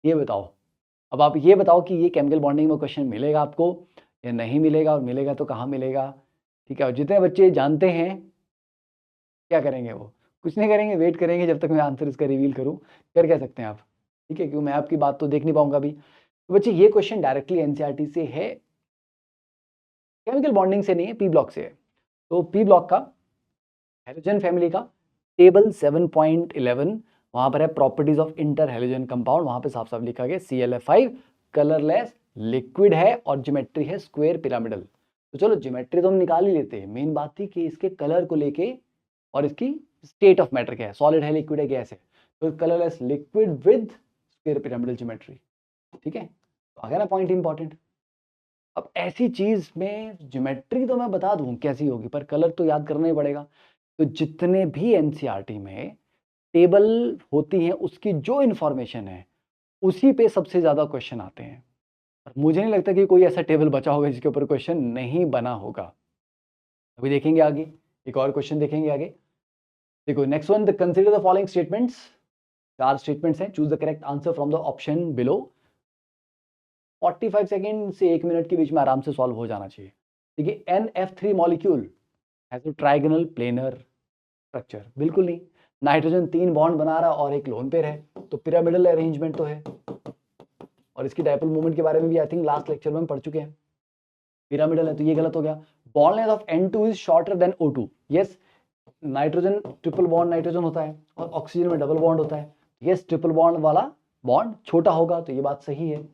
ये बताओ, अब आप ये बताओ कि ये केमिकल बॉन्डिंग में क्वेश्चन मिलेगा आपको या नहीं मिलेगा, और मिलेगा तो कहाँ मिलेगा, ठीक है। और जितने बच्चे जानते हैं क्या करेंगे, वो कुछ नहीं करेंगे, वेट करेंगे जब तक मैं आंसर इसका रिवील करूँ, कर क्या सकते हैं आप, ठीक है, क्योंकि मैं आपकी बात तो देख नहीं पाऊंगा अभी। तो बच्चे ये क्वेश्चन डायरेक्टली एनसीईआरटी से है, केमिकल बॉन्डिंग से नहीं है, पी ब्लॉक से है। तो पी ब्लॉक का हेलोजन फैमिली का टेबल 7.11 वहां पर है, properties of inter halogen compound, वहां पे साफ साफ लिखा गया ClF5 कलरलेस लिक्विड है और ज्योमेट्री है स्क्वायर पिरामिडल। तो चलो ज्योमेट्री तो हम निकाल ही लेते हैं, मेन बात थी कि इसके कलर को लेके और इसकी स्टेट ऑफ मैटर क्या है, सॉलिड है, लिक्विड है, गैस है। तो colourless liquid with square pyramidal geometry, ठीक है। तो आ गया ना पॉइंट इंपॉर्टेंट। अब ऐसी चीज में ज्योमेट्री तो मैं बता दूं कैसी होगी, पर कलर तो याद करना ही पड़ेगा। तो जितने भी एनसीईआरटी में टेबल होती है उसकी जो इंफॉर्मेशन है उसी पे सबसे ज्यादा क्वेश्चन आते हैं। और मुझे नहीं लगता कि कोई ऐसा टेबल बचा होगा जिसके ऊपर क्वेश्चन नहीं बना होगा। अभी देखेंगे आगे, एक और क्वेश्चन देखेंगे आगे। देखो next one, the consider the following statements, 4 statements हैं, choose the correct answer from the option below. 45 second से 1 मिनट के बीच में आराम से सॉल्व हो जाना चाहिए। देखिए NF3 molecule has a trigonal planar structure, बिल्कुल नहीं। नाइट्रोजन 3 बॉन्ड बना रहा और एक लोन पेयर है, तो पिरामिडल अरेंजमेंट तो है। और इसकी डायपोल मूवमेंट के बारे में भी आई थिंक लास्ट लेक्चर में हम पढ़ चुके हैं, पिरामिडल है, तो ये गलत हो गया। Bond length of N2 is shorter than O2, yes. Nitrogen triple bond nitrogen होता है और ऑक्सीजन में डबल बॉन्ड होता है, यस, ट्रिपल बॉन्ड वाला बॉन्ड छोटा होगा, तो ये बात सही है।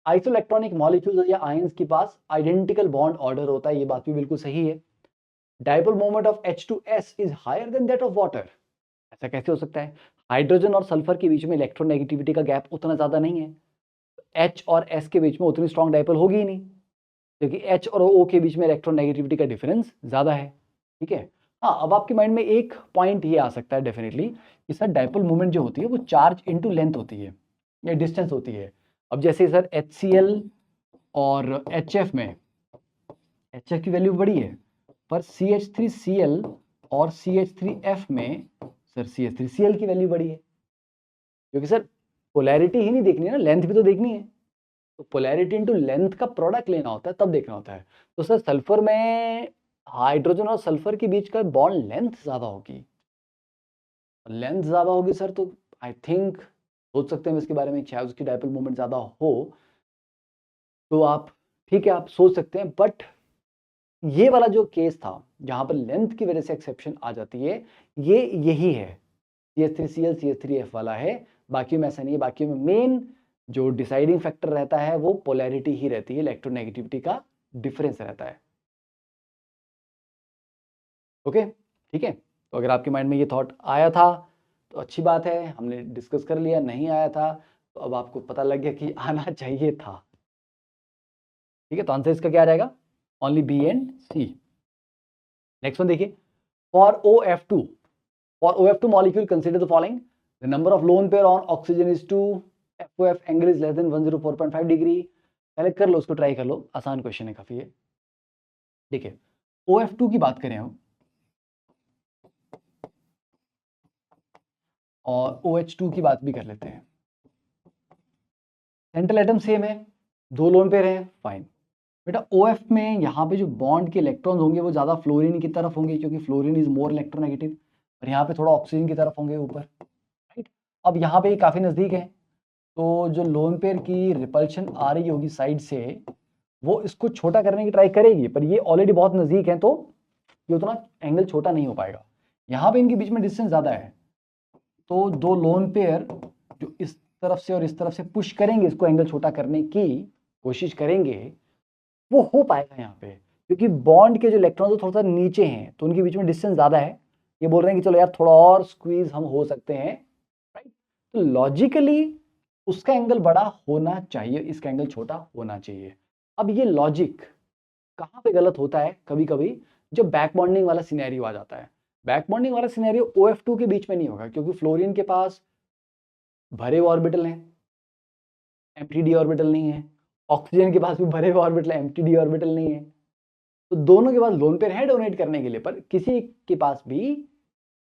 आइसोइलेक्ट्रॉनिक मॉलिक्यूल्स या आयंस के पास आइडेंटिकल बॉन्ड ऑर्डर होता है, ये बात भी बिल्कुल सही है। Dipole moment of H2S is higher than that of water, ऐसा कैसे हो सकता है? हाइड्रोजन और सल्फर के बीच में इलेक्ट्रोनेगेटिविटी का गैप उतना ज्यादा नहीं है, H और S के बीच में उतनी स्ट्रॉन्ग डायपोल होगी ही नहीं, क्योंकि H और O के बीच में इलेक्ट्रोनेगेटिविटी का डिफरेंस ज्यादा है, ठीक है। हाँ, अब आपके माइंड में एक पॉइंट ये आ सकता है डेफिनेटली कि सर डायपोल मूवमेंट जो होती है वो चार्ज इनटू लेंथ होती है या डिस्टेंस होती है। अब जैसे सर HCl और HF में HF की वैल्यू बड़ी है, पर CH3Cl और CH3F में सर CH3Cl की वैल्यू बड़ी है, क्योंकि सर पोलैरिटी ही नहीं देखनी है ना, लेंथ भी तो देखनी है। तो पोलैरिटी इनटू लेंथ का प्रोडक्ट लेना होता है, तब देखना होता है। तो सर सल्फर में हाइड्रोजन और सल्फर के बीच का बॉन्ड लेंथ ज्यादा होगी, लेंथ ज्यादा होगी सर, तो आई थिंक सोच सकते हैं इसके बारे में, शायद उसकी डायपोल मूवमेंट ज्यादा हो, तो आप ठीक है आप सोच सकते हैं। बट ये वाला जो केस था जहां पर लेंथ की वजह से एक्सेप्शन आ जाती है, ये यही है, CH3Cl CH3F वाला है। बाकी में ऐसा नहीं है, बाकी में मेन जो डिसाइडिंग फैक्टर रहता है वो पोलैरिटी ही रहती है, इलेक्ट्रोनेगेटिविटी का डिफरेंस रहता है। ओके, ठीक है। तो अगर आपके माइंड में ये थॉट आया था तो अच्छी बात है, हमने डिस्कस कर लिया। नहीं आया था तो अब आपको पता लग गया कि आना चाहिए था, ठीक है। तो आंसर इसका क्या आ जाएगा? Only B and C। Next one देखिए, for OF2 molecule consider the following, the number of lone pair on oxygen is 2, FOF angle is less than 104.5 degree. पहले कर लो, उसको ट्राई कर लो, आसान क्वेश्चन है काफी है, ठीक है। OF2 की बात करें हम और OH2 की बात भी कर लेते हैं। सेंट्रल एटम सेम है, 2 लोन पेयर हैं, फाइन। बेटा OF में यहाँ पे जो बॉन्ड के इलेक्ट्रॉन्स होंगे वो ज्यादा फ्लोरीन की तरफ होंगे, क्योंकि फ्लोरीन इज मोर इलेक्ट्रोनेगेटिव, और यहाँ पे थोड़ा ऑक्सीजन की तरफ होंगे ऊपर, राइट। अब यहाँ पे काफी नजदीक है, तो जो लोन पेयर की रिपल्शन आ रही होगी साइड से, वो इसको छोटा करने की ट्राई करेगी, पर ये ऑलरेडी बहुत नजदीक है, तो ये उतना एंगल छोटा नहीं हो पाएगा। यहाँ पे इनके बीच में डिस्टेंस ज्यादा है, तो 2 लोन पेयर जो इस तरफ से और इस तरफ से पुश करेंगे, इसको एंगल छोटा करने की कोशिश करेंगे, वो हो पाएगा यहाँ पे, क्योंकि बॉन्ड के जो इलेक्ट्रॉन थोड़ा सा नीचे हैं, तो उनके बीच में डिस्टेंस ज्यादा है। ये बोल रहे हैं कि चलो यार थोड़ा और स्क्वीज हम हो सकते हैं, राइट। तो लॉजिकली उसका एंगल बड़ा होना चाहिए, इसका एंगल छोटा होना चाहिए। अब ये लॉजिक कहाँ पे गलत होता है? कभी कभी जब बैक बॉन्डिंग वाला सिनेरियो आ जाता है। बैक बॉन्डिंग वाला सिनेरियो OF2 के बीच में नहीं होगा, क्योंकि फ्लोरीन के पास भरे हुए ऑर्बिटल हैं, एम्प्टी ऑर्बिटल नहीं है। ऑक्सीजन के पास भी भरे हुए ऑर्बिटल है, एम्प्टी ऑर्बिटल नहीं है। तो दोनों के पास लोन पेयर है डोनेट करने के लिए, पर किसी के पास भी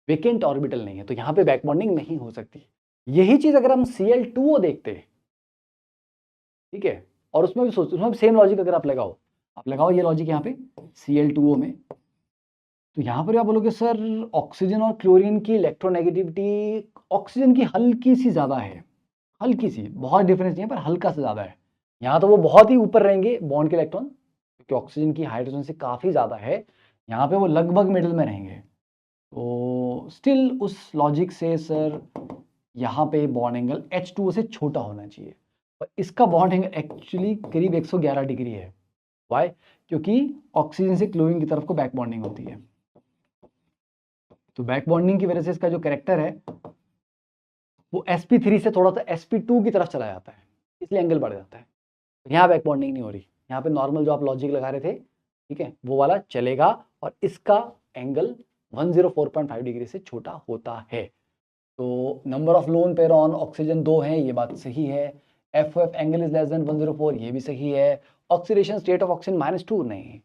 वेकेंट ऑर्बिटल नहीं है, तो यहाँ पे बैक बॉन्डिंग नहीं हो सकती। यही चीज अगर हम Cl2O देखते हैं, ठीक है, और उसमें भी सोचते, उसमें सेम लॉजिक अगर आप लगाओ, आप लगाओ ये लॉजिक यहाँ पे Cl2O में, तो यहाँ पर आप बोलोगे सर ऑक्सीजन और क्लोरीन की इलेक्ट्रोनेगेटिविटी ऑक्सीजन की हल्की सी ज़्यादा है, हल्की सी, बहुत डिफरेंस नहीं है पर हल्का सा ज़्यादा है। यहाँ तो वो बहुत ही ऊपर रहेंगे बॉन्ड के इलेक्ट्रॉन, क्योंकि ऑक्सीजन की हाइड्रोजन से काफ़ी ज़्यादा है, यहाँ पे वो लगभग मिडिल में रहेंगे। तो स्टिल उस लॉजिक से सर यहाँ पे बॉन्ड एंगल H2O से छोटा होना चाहिए, और इसका बॉन्ड एंगल एक्चुअली करीब 111 डिग्री है। वाई? क्योंकि ऑक्सीजन से क्लोरीन की तरफ को बैक बॉन्डिंग होती है, तो बैक बॉन्डिंग की वजह से इसका जो कैरेक्टर है वो sp3 से थोड़ा सा sp2 की तरफ चला जाता है, इसलिए एंगल बढ़ जाता है। यहाँ बैक बॉन्डिंग नहीं हो रही, यहाँ पे नॉर्मल जो आप लॉजिक लगा रहे थे, ठीक है, वो वाला चलेगा, और इसका एंगल 104.5 डिग्री से छोटा होता है। तो number of lone pair on oxygen 2 है, ये बात सही है। FOF angle is less then 104, ये भी सही है। ऑक्सीडेशन स्टेट ऑफ ऑक्सीजन -2 नहीं,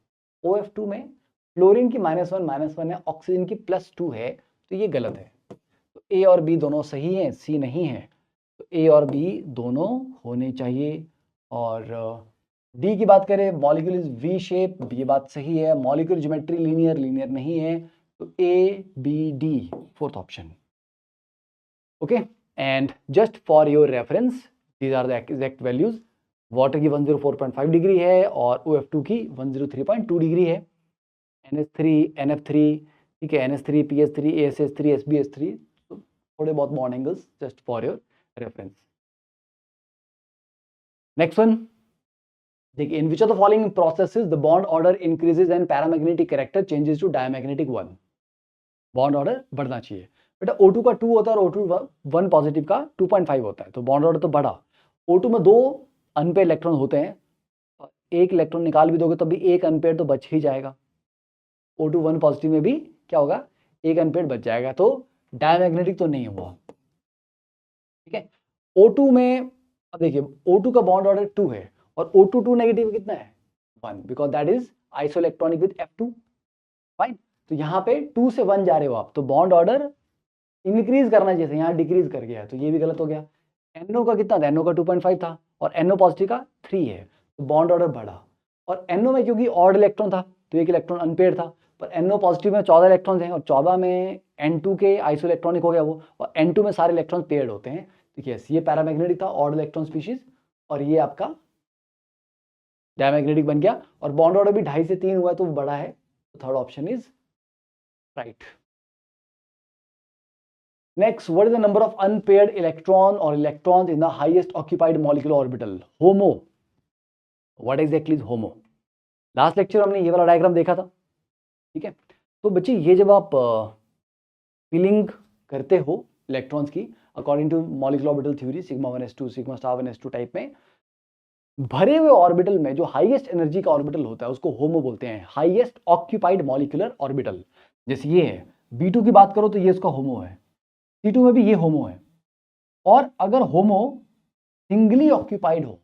OF2 में फ्लोरीन की -1 है, ऑक्सीजन की +2 है, तो ये गलत है। तो A और B दोनों सही हैं, C नहीं है, तो A और B दोनों होने चाहिए। और D की बात करें, मॉलिक्यूल इज V शेप, ये बात सही है। मॉलिक्यूल ज्योमेट्री लीनियर नहीं है, तो A B D fourth option. Okay, and just for your reference these are the exact values. Water की 104.5 डिग्री है और OF2 की 103.2 डिग्री है। NH3 NF3, ठीक है, NH3 PH3 ASH3 SbH3, थोड़े बहुत bond angles just for your reference. Next one देखिए, in which of the following processes the bond order increases and paramagnetic character changes to diamagnetic 1। Bond order बढ़ना चाहिए बेटा। O2 का 2 होता है और O2 1 पॉजिटिव का 2.5 होता है, तो बॉन्ड ऑर्डर तो बढ़ा। O2 में 2 अनपेयर इलेक्ट्रॉन होते हैं, एक इलेक्ट्रॉन निकाल भी दोगे तो भी एक अनपेयर तो बच ही जाएगा। O2 1 पॉजिटिव में भी क्या होगा, एक अनपेयर बच जाएगा, तो डायमैग्नेटिक तो नहीं हुआ, ठीक है। O2 में अब देखिए, O2 का बॉन्ड ऑर्डर 2 है और O2 2 नेगेटिव कितना है 1, because that is isoelectronic with F2, fine. तो यहाँ पे 2 से 1 जा रहे हो आप, तो बॉन्ड ऑर्डर इंक्रीज करना चाहिए, यहाँ डिक्रीज कर गया, तो ये भी गलत हो गया। NO का कितना था, NO का 2.5 था और NO पॉजिटिव का 3 है, तो बॉन्ड ऑर्डर बढ़ा। और NO में क्योंकि ऑड इलेक्ट्रॉन था तो एक इलेक्ट्रॉन अनपेयर था, पर NO पॉजिटिव में 14 इलेक्ट्रॉन हैं और 14 में N2 के आइसोइलेक्ट्रॉनिक हो गया वो, और N2 में सारे इलेक्ट्रॉन पेयर्ड होते हैं। ठीक है, ये पैरामैग्नेटिक था, ऑड इलेक्ट्रॉन स्पीशीज, और ये आपका डायमैग्नेटिक बन गया, और बॉन्ड ऑर्डर भी 2.5 से 3 हुआ है तो बड़ा है, तो third option is right. Next, what is the number of unpaired electron or electrons in the highest occupied molecular orbital? HOMO. What exactly is HOMO? Last lecture हमने ये वाला डायग्राम देखा था, ठीक है। तो बच्चे ये जब आप फिलिंग करते हो इलेक्ट्रॉन्स की according to molecular orbital theory, sigma 1s2 sigma star 1s2 टाइप में, भरे हुए ऑर्बिटल में जो हाईएस्ट एनर्जी का ऑर्बिटल होता है उसको होमो बोलते हैं, हाईएस्ट ऑक्यूपाइड मॉलिक्यूलर ऑर्बिटल। जैसे ये है B2 की बात करो तो ये इसका होमो है, C2 में भी ये होमो है। और अगर होमो सिंगली ऑक्यूपाइड हो,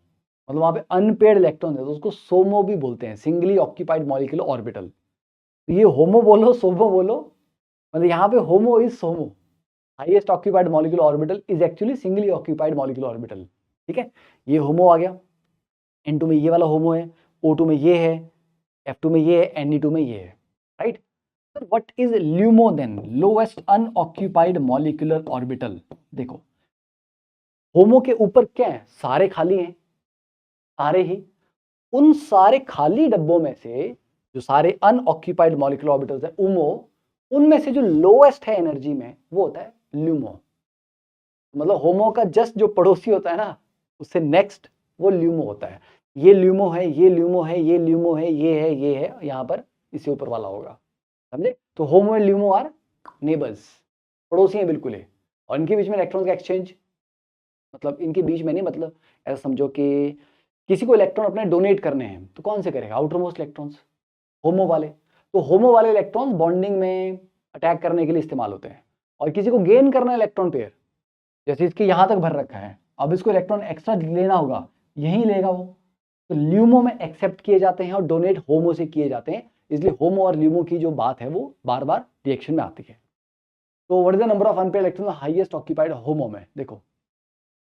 मतलब वहां पे अनपेयर्ड इलेक्ट्रॉन है, तो उसको सोमो भी बोलते हैं, सिंगली ऑक्यूपाइड मॉलिक्यूलर ऑर्बिटल। तो ये होमो बोलो सोमो बोलो, मतलब यहाँ पे होमो इज सोमो, highest occupied molecular orbital is actually singly occupied molecular orbital, ठीक है। ये होमो आ गया, N2 में ये वाला होमो है, O2 में ये है, F2 में ये है, Ne2 में ये है, right. What is LUMO then? Lowest unoccupied molecular orbital। देखो होमो के ऊपर क्या है, सारे खाली हैं, सारे ही। उन सारे खाली डब्बों में से जो सारे अनऑक्यूपाइड मॉलिक्यूलर ऑर्बिटल्स है उमो, उनमें से जो लोएस्ट है एनर्जी में वो होता है ल्यूमो। मतलब होमो का जस्ट जो पड़ोसी होता है ना, उससे नेक्स्ट वो ल्यूमो होता है। ये ल्यूमो है, ये ल्यूमो है, ये ल्यूमो है, ये है, ये है, यहाँ पर इससे ऊपर वाला होगा, समझे। तो होमो एंड ल्यूमो आर नेबर्स, पड़ोसी हैं बिल्कुल है, और इनके बीच में इलेक्ट्रॉन का एक्सचेंज, मतलब इनके बीच में नहीं, मतलब ऐसा समझो कि किसी को इलेक्ट्रॉन अपने डोनेट करने हैं तो कौन से करेगा, आउटर मोस्ट इलेक्ट्रॉन्स, होमो वाले। तो होमो वाले इलेक्ट्रॉन्स बॉन्डिंग में अटैक करने के लिए इस्तेमाल होते हैं, और किसी को गेन करना है इलेक्ट्रॉन पेयर, जैसे इसके यहाँ तक भर रखा है, अब इसको इलेक्ट्रॉन एक्स्ट्रा लेना होगा, यही लेगा वो, तो ल्यूमो में एक्सेप्ट किए जाते हैं और डोनेट होमो से किए जाते हैं, इसलिए होमो और ल्यूमो की जो बात है वो बार बार रिएक्शन में आती है। तो what is the number of unpaired electron highest occupied HOMO में, देखो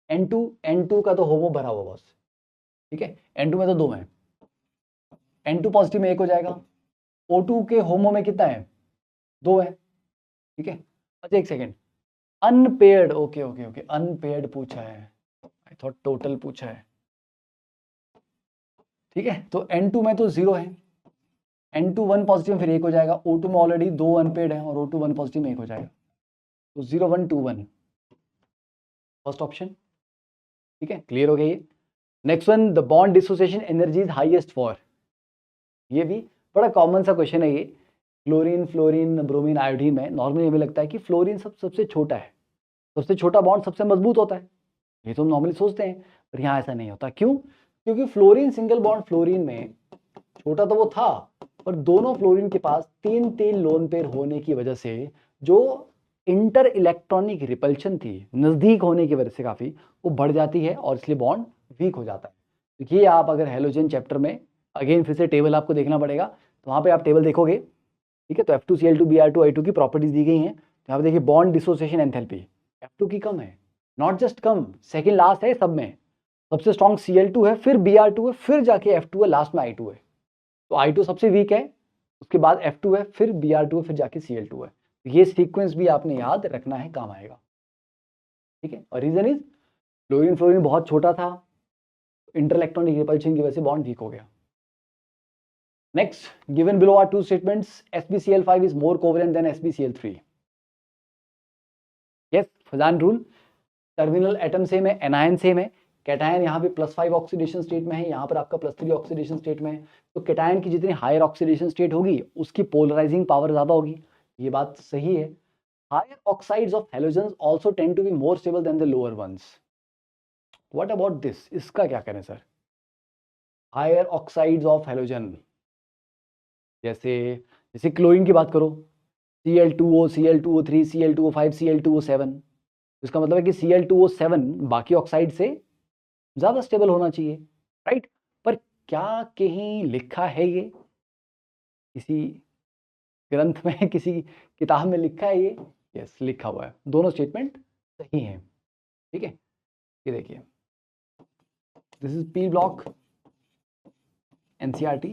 N2 का तो होमो भरा हुआ बॉस, ठीक है, N2 में तो 2 हैं, N2 पॉजिटिव में 1 हो जाएगा। O2 के होमो में कितना है, 2 है, ठीक है। अच्छा एक second, unpaired, okay okay okay, unpaired पूछा है, आई थॉट टोटल पूछा है, ठीक है। तो N2 में तो 0 है, N2 1 पॉजिटिव फिर 1 हो जाएगा। O2 में ऑलरेडी 2 अनपेयर्ड है और O2 1 पॉजिटिव में 1 हो जाएगा, तो 0 1 2 1, फर्स्ट ऑप्शन, ठीक है। क्लियर हो गया ये। Next one, the bond dissociation energy is highest for, ये भी बड़ा कॉमन सा क्वेश्चन है ये। क्लोरीन, फ्लोरीन, ब्रोमीन, आयोडीन में नॉर्मली हमें लगता है कि फ्लोरीन सबसे छोटा है, सबसे छोटा बॉन्ड सबसे मजबूत होता है, ये तो हम नॉर्मली सोचते हैं, पर यहाँ ऐसा नहीं होता। क्यों? क्योंकि फ्लोरीन सिंगल बॉन्ड फ्लोरीन में छोटा तो वो था, पर दोनों फ्लोरीन के पास 3 लोन पेयर होने की वजह से जो इंटर इलेक्ट्रॉनिक रिपल्शन थी, नजदीक होने की वजह से काफी, वो बढ़ जाती है और इसलिए बॉन्ड वीक हो जाता है। तो ये आप अगर हेलोजन चैप्टर में, अगेन फिर से टेबल आपको देखना पड़ेगा, तो वहां पे आप टेबल देखोगे, ठीक है। तो F2Cl2 Br2 I2 की प्रॉपर्टीज दी गई हैं, यहाँ पे देखिए बॉन्ड डिसोसिएशन एंथैल्पी F2 की कम है, not just come, second last है सब में, सबसे स्ट्रॉन्ग Cl2 है, फिर Br2 है, फिर जाके F2 है, लास्ट में I2 है। तो I2 सबसे वीक है, उसके बाद F2 है, फिर Br2 है, फिर जाके Cl2 है। ये सीक्वेंस भी आपने याद रखना है, काम आएगा, ठीक है। और रीजन इज फ्लोरीन फ्लोरीन बहुत छोटा था, इंटरइलेक्ट्रॉनिक रिपल्शन की वजह से बॉन्ड वीक हो गया। Next, given below are two statements, SbCl5 is more covalent than SbCl3। Yes, Fajan rule, terminal atom same है, एनायन सेम है, कैटायन यहाँ पे +5 ऑक्सीडेशन स्टेट में है, यहाँ पर आपका +3 ऑक्सीडेशन स्टेट में है। तो कैटायन की जितनी हायर ऑक्सीडेशन स्टेट होगी उसकी पोलराइजिंग पावर ज्यादा होगी, ये बात सही है। Higher oxides of halogens also tend to be more stable than the lower ones. What about this, इसका क्या करें sir? Higher oxides of halogen, जैसे जैसे क्लोरीन की बात करो, Cl2O, Cl2O3, Cl2O5, Cl2O7, इसका मतलब है कि Cl2O7 बाकी ऑक्साइड से ज्यादा स्टेबल होना चाहिए, राइट। पर क्या कहीं लिखा है ये किसी ग्रंथ में, किसी किताब में लिखा है ये? यस, लिखा हुआ है, दोनों स्टेटमेंट सही हैं, ठीक है। ये देखिए, this is P block NCERT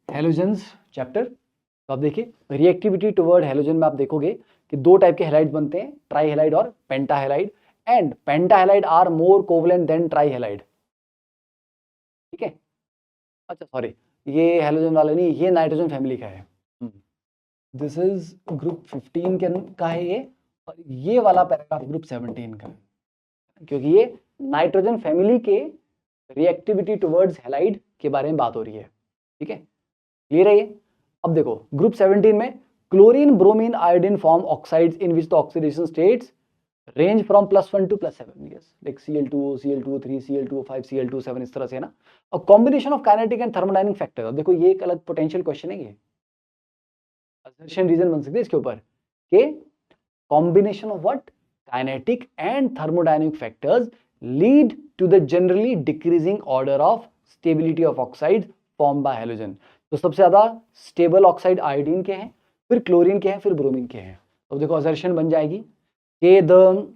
halogens chapter. तो आप देखिए रिएक्टिविटी टुवर्ड हैलोजन में आप देखोगे कि 2 टाइप के हैलाइड बनते हैं, ट्राई हैलाइड और penta halide, and penta halide are more covalent than tri halide, ठीक है। अच्छा सॉरी, ये हैलोजन वाला नहीं, ये नाइट्रोजन फैमिली का है, दिस इज ग्रुप 15 का है ये, और ये वाला पैराग्राफ ग्रुप 17 का है, क्योंकि ये नाइट्रोजन फैमिली के रिएक्टिविटी टुवर्ड्स हैलाइड के बारे में बात हो रही है, ठीक है। क्लियर है ये? अब देखो ग्रुप 17 में chlorine, bromine, iodine form oxides in which the oxidation states range from +1 to +7, yes, like Cl2O, Cl2O3, Cl2O5, Cl2O7, इस तरह से है ना। और combination of kinetic and thermodynamic factor, अब देखो ये एक अलग पोटेंशियल क्वेश्चन है, ये असर्शन रीजन बन सकते हैं इसके ऊपर कि combination of what, kinetic and thermodynamic factors lead to the generally decreasing order of stability of oxide form by halogen. तो सबसे ज्यादा स्टेबल ऑक्साइड आयोडीन के हैं, फिर क्लोरीन के हैं, फिर ब्रोमीन के हैं। तो देखो असर्शन बन जाएगी कि the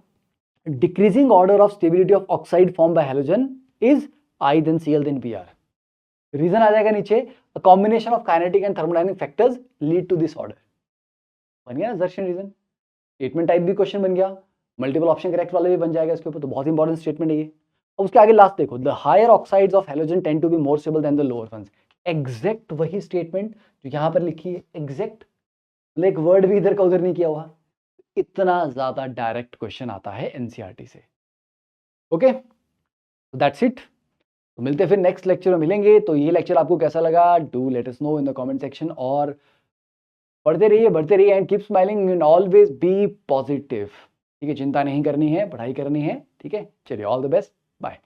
decreasing order of stability of oxide form by halogen is I then Cl then Br। Reason आ जाएगा नीचे, a combination of kinetic and thermodynamic factors lead to this order। बन गया ना असर्शन रीजन, स्टेटमेंट टाइप भी क्वेश्चन बन गया, मल्टीपल ऑप्शन करेक्ट वाला भी बन जाएगा इसके ऊपर, तो बहुत इंपॉर्टेंट स्टेटमेंट है ये। अब उसके आगे लास्ट देखो, the higher oxides of halogen tend to be more stable than the lower ones. Exact वही स्टेटमेंट जो यहाँ पर लिखी है, एग्जैक्ट, एक वर्ड भी इधर का उधर नहीं किया हुआ। इतना ज्यादा डायरेक्ट क्वेश्चन आता है NCERT से, ओके, दैट्स इट। तो मिलते हैं फिर नेक्स्ट लेक्चर में मिलेंगे। तो ये लेक्चर आपको कैसा लगा, do let us know in the comment section, और बढ़ते रहिए and keep smiling and always be positive, ठीक है। चिंता नहीं करनी है, पढ़ाई करनी है, ठीक है। चलिए, ऑल द बेस्ट, बाय।